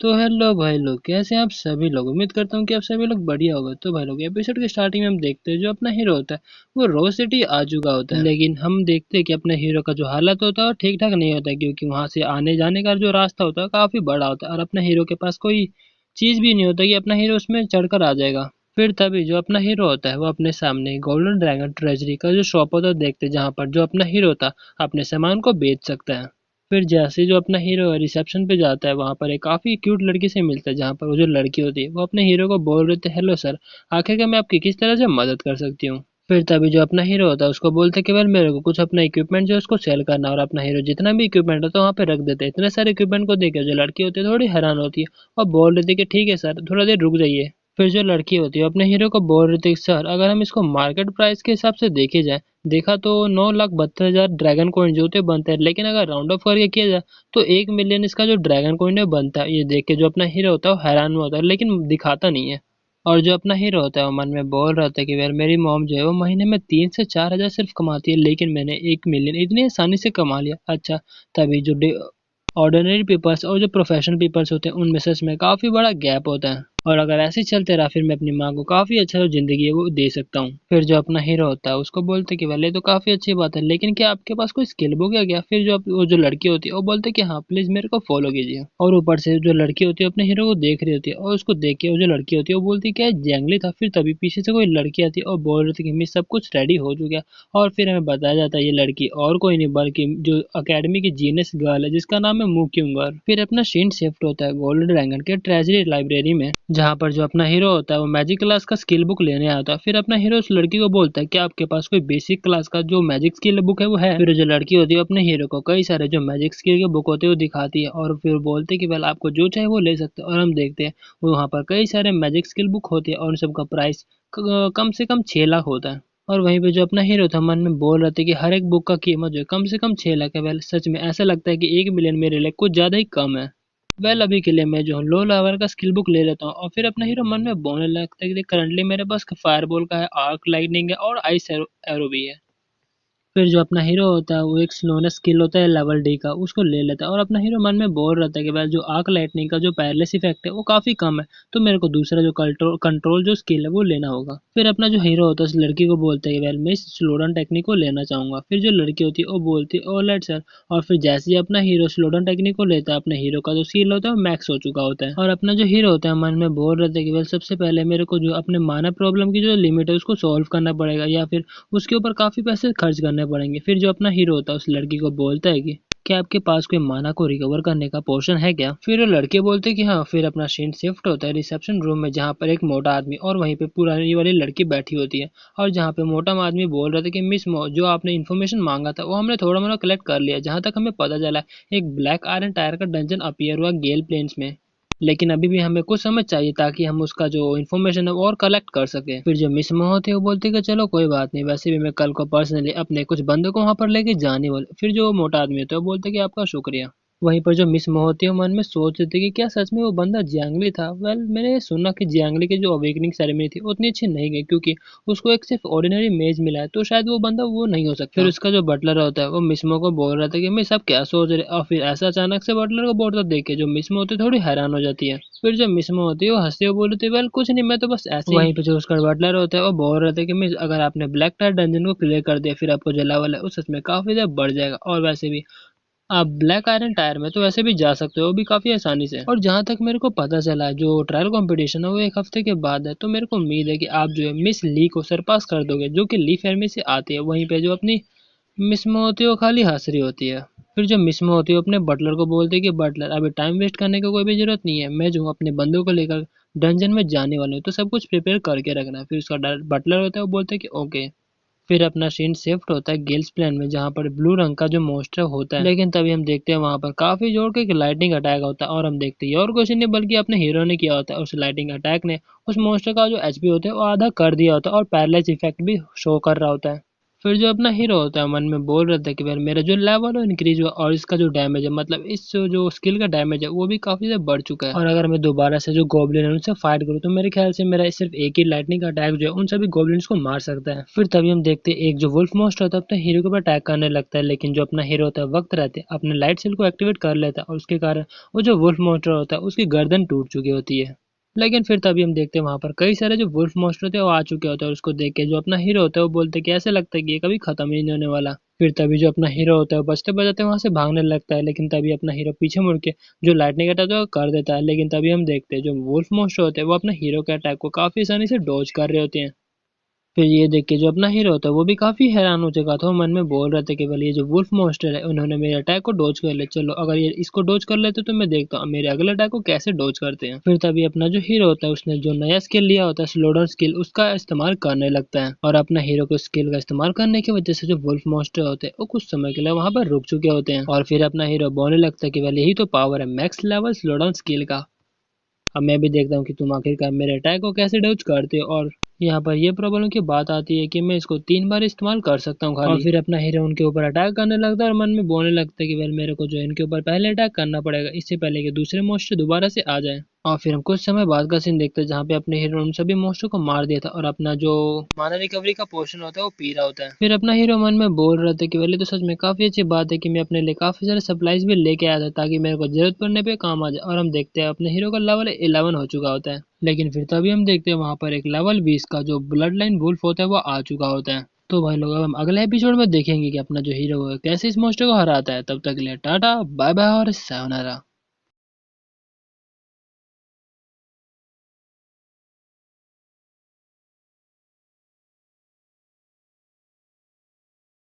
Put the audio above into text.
तो हेलो भाई लोग, कैसे हैं आप सभी लोग। उम्मीद करता हूँ कि आप सभी लोग बढ़िया होगा। तो भाई लोग, एपिसोड के स्टार्टिंग में हम देखते हैं जो अपना हीरो होता है वो रोज सिटी आ चुका होता है, लेकिन हम देखते हैं कि अपने हीरो का जो हालत होता है वो ठीक ठाक नहीं होता है, क्योंकि वहां से आने जाने का जो रास्ता होता है काफी बड़ा होता है और अपने हीरो के पास कोई चीज भी नहीं होता कि अपना हीरो उसमें चढ़कर आ जाएगा। फिर तभी जो अपना हीरो होता है वो अपने सामने गोल्डन ड्रैगन ट्रेजरी का जो शॉप होता है देखते हैं, जहाँ पर जो अपना हीरो होता है अपने सामान को बेच सकता है। फिर जैसे जो अपना हीरो है रिसेप्शन पे जाता है, वहां पर एक काफी क्यूट लड़की से मिलता है, जहाँ पर वो जो लड़की होती है वो अपने हीरो को बोल रहे थे, हेलो सर, आखिरकार मैं आपकी किस तरह से मदद कर सकती हूँ। फिर तभी जो अपना हीरो होता है उसको बोलते हैं कि वेल मेरे को कुछ अपना इक्विपमेंट जो है उसको सेल करना है, और अपना हीरो जितना भी इक्विपमेंट होता है वहाँ पे रख देते हैं। इतने सारे इक्विपमेंट को देकर जो लड़की होती है थोड़ी हैरान होती है और बोल रही थी कि ठीक है सर, थोड़ा देर रुक जाइए। फिर जो लड़की होती है अपने हीरो को बोल रही थी, सर अगर हम इसको मार्केट प्राइस के हिसाब से देखे जाए, देखा तो 9,72,000 ड्रैगन कॉइन जो होते बनते हैं, लेकिन अगर राउंड ऑफ करके किया जाए तो 1 मिलियन इसका जो ड्रैगन कॉइन है बनता है। ये देख के जो अपना हीरो होता है वो हैरान में होता है, लेकिन दिखाता नहीं है। और जो अपना हीरो होता है वो मन में बोल रहा था कि यार मेरी मॉम जो है वो महीने में 3 से 4 हजार सिर्फ कमाती है, लेकिन मैंने 1 मिलियन इतनी आसानी से कमा लिया। अच्छा, तभी जो ऑर्डिनरी पीपल्स और जो प्रोफेशनल पीपल्स होते हैं उनमें सच में काफी बड़ा गैप होता है, और अगर ऐसे ही चलते रहा फिर मैं अपनी माँ को काफी अच्छा जो जिंदगी है वो दे सकता हूँ। फिर जो अपना हीरो होता है उसको बोलते कि भले तो काफी अच्छी बात है, लेकिन क्या आपके पास कोई स्किल बुक है क्या। फिर जो वो जो लड़की होती है वो बोलते कि हाँ प्लीज मेरे को फॉलो कीजिए, और ऊपर से जो लड़की होती है अपने हीरो को देख रही होती है, और उसको देख के वो जो लड़की होती है वो बोलती है क्या जंगली था। फिर तभी पीछे से कोई लड़की आती है और बोल रही थी कि मिस सब कुछ रेडी हो चुका है, और फिर हमें बताया जाता है ये लड़की और कोई नहीं बल्कि जो अकेडमी की जीनियस गर्ल है जिसका नाम है मुक्यूंगर। फिर अपना सीन शिफ्ट होता है गोल्डन ड्रैगन के ट्रेजरी लाइब्रेरी में, जहाँ पर जो अपना हीरो होता है वो मैजिक क्लास का स्किल बुक लेने आता है। फिर अपना हीरो उस लड़की को बोलता है कि आपके पास कोई बेसिक क्लास का जो मैजिक स्किल बुक है वो है। फिर जो लड़की होती है अपने हीरो को कई सारे जो मैजिक स्किल के बुक होते हैं वो दिखाती है, और फिर बोलते है कि वेल आपको जो चाहे वो ले सकते हैं। और हम देखते हैं वहाँ पर कई सारे मैजिक स्किल बुक होते हैं और उन सबका प्राइस कम से कम 6 लाख होता है। और वहीं पे जो अपना हीरो था मन में बोल रहे थे कि हर एक बुक का कीमत जो है कम से कम 6 लाख है। वेल सच में ऐसा लगता है कि 1 मिलियन मेरे लिए कुछ ज्यादा ही कम है। वेल अभी के लिए मैं जो हूँ लो लेवल का स्किल बुक ले लेता हूँ। और फिर अपना हीरो मन में बोलने लगता है कि करंटली मेरे पास फायरबॉल का है, आर्क लाइटनिंग है और आइस एरो भी है। फिर जो अपना हीरो होता है वो एक स्लोनेस स्किल होता है लेवल डी का, उसको ले लेता है। और अपना हीरो मन में बोल रहता है कि भाई जो आर्क लाइटनिंग का जो पैरलेस इफेक्ट है वो काफी कम है, तो मेरे को दूसरा जो कंट्रोल जो स्किल है वो लेना होगा। फिर अपना जो हीरो होता है उस लड़की को बोलता है कि वेल मैं इस स्लोडन टेक्निक को लेना चाहूंगा। फिर जो लड़की होती है वो बोलती है ओ लेट सर। और फिर जैसे ही अपना हीरो स्लोडन टेक्निक को लेता है, अपने हीरो का जो स्किल होता है वो मैक्स हो चुका होता है। और अपना जो हीरो होता है मन में बोल रहे थे कि वेल सबसे पहले मेरे को जो अपने मानव प्रॉब्लम की जो लिमिट है उसको सॉल्व करना पड़ेगा, या फिर उसके ऊपर काफी पैसे खर्च करने पड़ेंगे। फिर जो अपना हीरो होता है उस लड़की को बोलता है कि क्या आपके पास कोई माना को रिकवर करने का पोर्शन है क्या। फिर वो लड़के बोलते हैं कि हाँ। फिर अपना सीन शिफ्ट होता है रिसेप्शन रूम में, जहाँ पर एक मोटा आदमी और वहीं पे पुरानी वाली लड़की बैठी होती है, और जहाँ पे मोटा आदमी बोल रहा था कि मिस मो जो आपने इन्फॉर्मेशन मांगा था वो हमने थोड़ा मोड़ा कलेक्ट कर लिया। जहाँ तक हमें पता चला एक ब्लैक आयरन टायर का डंजन अपीयर हुआ गेल प्लेन्स में, लेकिन अभी भी हमें कुछ समय चाहिए ताकि हम उसका जो इन्फॉर्मेशन है वो और कलेक्ट कर सके। फिर जो मिस मोह थे वो बोलते कि चलो कोई बात नहीं, वैसे भी मैं कल को पर्सनली अपने कुछ बंदों को वहां पर लेके जाने वाले। फिर जो मोटा आदमी होता है वो बोलते कि आपका शुक्रिया। वहीं पर जो मिस मोह होती है वो मन में सोच रही थी कि क्या सच में वो बंदा जियांगली था। वेल मैंने सुना कि जियांगली की जो अवेकनिंग सेरेमनी थी उतनी अच्छी नहीं गई, क्योंकि उसको एक सिर्फ ऑर्डिनरी मेज मिला है, तो शायद वो बंदा वो नहीं हो सकता। फिर उसका जो बटलर होता है वो मिसमो को बोल रहा था कि मिस आप क्या सोच रहे, और फिर ऐसा अचानक से बटलर को बोलता देख के जो मिसमो होती है थोड़ी हैरान हो जाती है। फिर जो मिसमो होती है वो हंसते हुए बोलती है वेल कुछ नहीं, मैं तो बस ऐसे वहीं पे जो उसका बटलर होता है वो बोल रहा था कि मिस अगर आपने ब्लैक टायर डंजन को क्लियर कर दिया फिर आपको जलावल है उस सच में काफी ज्यादा बढ़ जाएगा, और वैसे भी आप ब्लैक आयरन टायर में तो वैसे भी जा सकते हो, वो भी काफी आसानी से। और जहां तक मेरे को पता चला है जो ट्रायल कंपटीशन है वो 1 हफ्ते के बाद है, तो मेरे को उम्मीद है कि आप जो है मिस ली को सरपास कर दोगे, जो कि ली फैमिली से आती है। वहीं पे जो अपनी मिसमो होती है वो खाली हंस रही होती है। फिर जो मिसमो होती है वो अपने बटलर को बोलती है कि बटलर अभी टाइम वेस्ट करने की कोई भी जरूरत नहीं है, मैं जो हूँ अपने बंदों को लेकर डंजन में जाने वाला हूँ, तो सब कुछ प्रिपेयर करके रखना है। फिर उसका बटलर होता है वो बोलता है कि ओके। फिर अपना सीन शिफ्ट होता है गिल्स प्लेन में, जहाँ पर ब्लू रंग का जो मॉन्स्टर होता है, लेकिन तभी हम देखते हैं वहाँ पर काफी जोर के लाइटिंग अटैक होता है, और हम देखते हैं और कुछ नहीं बल्कि अपने हीरो ने किया होता है। उस लाइटिंग अटैक ने उस मॉन्स्टर का जो एचपी होता है वो आधा कर दिया होता है, और पैरालाइज इफेक्ट भी शो कर रहा होता है। फिर जो अपना हीरो होता है मन में बोल रहा था कि भाई मेरा जो लेवल है इंक्रीज हुआ और इसका जो डैमेज है मतलब इस जो स्किल का डैमेज है वो भी काफी ज्यादा बढ़ चुका है। और अगर मैं दोबारा से जो गोब्लिन है उनसे फाइट करूँ तो मेरे ख्याल से मेरा सिर्फ एक ही लाइटनिंग का अटैक जो है उन सभी गोब्लिन्स को मार सकता है। फिर तभी हम देखते हैं एक जो वुल्फ मॉन्स्टर होता है अपने हीरो के ऊपर अटैक करने लगता है, लेकिन जो अपना हीरो होता है वक्त रहते अपने लाइट सेल को एक्टिवेट कर लेता है और उसके कारण वो जो वुल्फ मॉन्स्टर होता है उसकी गर्दन टूट चुकी होती है। लेकिन फिर तभी हम देखते हैं वहां पर कई सारे जो वुल्फ मॉन्स्टर थे वो आ चुके होते हैं और उसको देख के जो अपना हीरो होता है वो बोलते हैं कि ऐसे लगता है कि ये कभी खत्म ही नहीं होने वाला। फिर तभी जो अपना हीरो होता है वो बचते बचाते वहां से भागने लगता है, लेकिन तभी अपना हीरो पीछे मुड़ के जो लाइटनिंग अटैक है वो कर देता है। लेकिन तभी हम देखते हैं जो वुल्फ मॉन्स्टर होते हैं वो अपने हीरो के अटैक को काफी आसानी से डॉज कर रहे होते हैं। फिर ये देख के जो अपना हीरो होता है वो भी काफी हैरान हो चुका था, वो मन में बोल रहे थे कि भले ये जो वुल्फ मॉन्स्टर है उन्होंने मेरे अटैक को डॉज कर लिया, चलो अगर ये इसको डॉज कर लेते तो मैं देखता हूँ मेरे अगले अटैक को कैसे डॉज करते हैं। फिर तभी अपना जो हीरो होता है उसने जो नया स्किल लिया होता है स्लो डाउन स्किल उसका इस्तेमाल करने लगता है और अपना हीरो को स्किल का इस्तेमाल करने की वजह से जो वुल्फ मॉन्स्टर होते हैं वो कुछ समय के लिए वहां पर रुक चुके होते हैं और फिर अपना हीरो बोलने लगता है कि भले यही तो पावर है max level slow down skill का। अब मैं भी देखता हूँ कि तुम आखिरकार मेरे अटैक को कैसे डॉज करते हो। और यहाँ पर ये प्रॉब्लम की बात आती है कि मैं इसको 3 बार इस्तेमाल कर सकता हूँ खाली। और फिर अपना हीरो उनके ऊपर अटैक करने लगता है और मन में बोलने लगता है कि वेल मेरे को जो है इनके ऊपर पहले अटैक करना पड़ेगा इससे पहले कि दूसरे मॉन्स्टर दोबारा से आ जाए। और फिर हम कुछ समय बाद का सीन देखते हैं जहाँ पे अपने हीरो उन सभी मॉन्स्टर को मार दिया था और अपना जो माना रिकवरी का पोर्शन होता है वो पी रहा होता है। फिर अपना हीरो मन में बोल रहा था कि पहले तो सच में काफी अच्छी बात है कि मैं अपने लिए काफी सारे सप्लाईज भी लेके आया था ताकि मेरे को जरूरत पड़ने पे काम आ जाए। और हम देखते हैं अपने हीरो का लेवल 11 हो चुका होता है। लेकिन फिर तभी हम देखते हैं वहां पर एक लेवल 20 का जो ब्लड लाइन वुल्फ होता है वो आ चुका होता है। तो भाई लोग अब हम अगले एपिसोड में देखेंगे कि अपना जो हीरो है कैसे इस मॉन्स्टर को हराता है। तब तक के लिए टाटा बाय बाय और सायोनारा।